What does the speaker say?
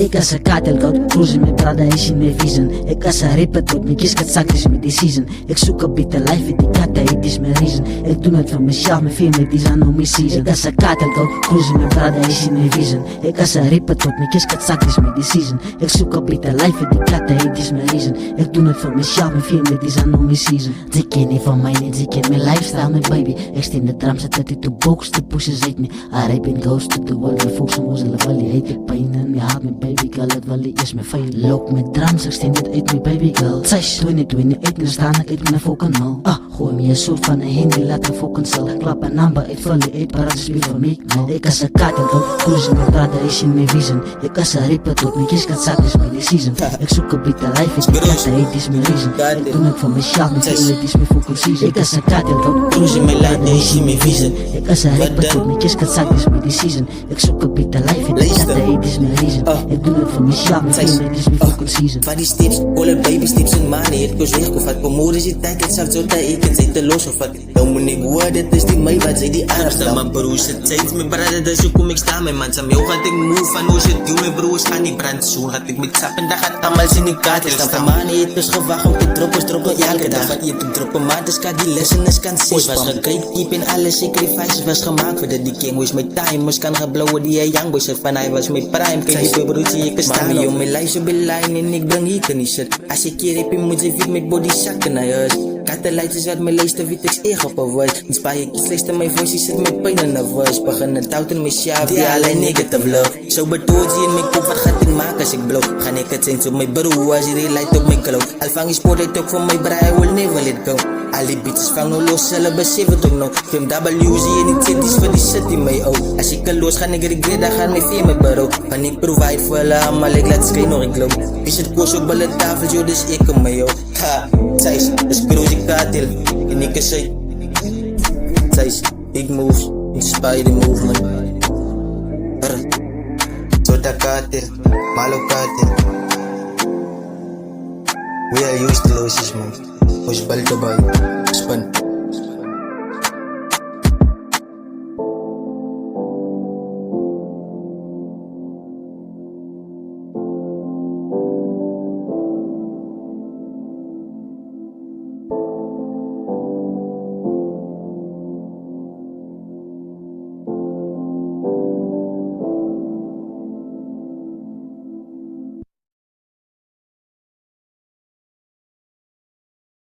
Ik as 'n katel cruising met Prada en in my vision. Ik as 'n rapper tot my kies kat sak is my decision. Ik zoek 'n beter life met die katte, it is my reason. Ik doe het voor mezelf, my family, it is no my season. Ik as 'n katel cruising met Prada en in my vision. Ik as 'n rapper tot my kies kat sak is my decision. Ik zoek 'n beter life met die katte, it is my reason. Ik doe het voor mezelf, my family, it is no my season. Ze ken niet van mij, net ze ken mijn lifestyle, my baby. Ik steen de tram, zet het to box, de pushes uit me. I rape and goes to the world, the folks moes hulle wil jy hate pijn in my heart, my baby girl, het wil jy is my fijn. Loop met drums, ek steen dit uit my baby girl. Size 2020, uit en staan ek uit my fucking hal. Gooi my 'n soort van 'n handy, laat ek fucking sal. Klap 'n number, uit vul die uit, paraat speel vir my. Ik as 'n katel cruising met Prada is in my vision. Ik as 'n rapper tot my kies kat sak is my decision. Ik zoek 'n beter life, het die katte, it is my reason. Ik doe het voor mezelf, my family, it is my fucking season. Ik as 'n katel cruising met Prada is in my vision. Ik as 'n rapper tot my kies kat sak is my decision. Ik zoek 'n beter life, het die katte, it is my reason. Ik doe het voor mezelf, my family, it is my fucking season. Van die steps, alle baby steps in money. Het koos weg of wat bemoedig je tijd. Het zal zo tijd en zij te los of wat. Dan moet ik hoor, dit is die mij wat zij die aanstaan. Maar broers, het tijd mijn brother, dat zo kom ik staan. Mijn man, sam jou gaat ik move van hoe ze doen. Mijn broers gaan die brand zo. Gaat ik met sap en dat gaat allemaal zien ik kaart. Dan van money, het is gewacht om te droppen elke dag. Wat je te droppen, maar dus kan die lessen is kan zien. Was gekeep in alle sacrifices was gemaakt. Voor die king was mijn time, was kan geblowen die young boy zegt van hij was mijn prime. Kijk die broertje, ik staan. Mami, joh, mijn lijf zo belijn en ik breng hier niet shit. Als ik hier heb, moet je fit met body zakken naar huis. Kattenleid is wat mijn lijst wit ik eeg op een voice. Inspire ik slechts mijn voice, zit met pijn in de voice. Begin het out in mijn shaft, die alleen negative love. Zo bedoeld je in mijn kop, wat gaat ik maken als ik blow? Ga ik het zijn op mijn broer, als je relight op mijn kloot. Al vang je sport uit ook van mijn braai, I will never let go. Al die bitches vang no los, zelf beseffen het ook nog. Film WZ en die titties voor die shit in mijn oog. Als ik kan los, ga ik regret, dan gaat mijn fame met bureau. Kan ik provide voor hulle allemaal, ik laat schijn nog ik loop. Is het koos op alle tafels, joh, dus ik kom mee, joh. Ha, Thijs, dus cruise ik katel. En ik is uit. Thijs, big moves, inspire the movement. Soda katel, malo katel. We are used to losses, man. Push bal to bal, spin.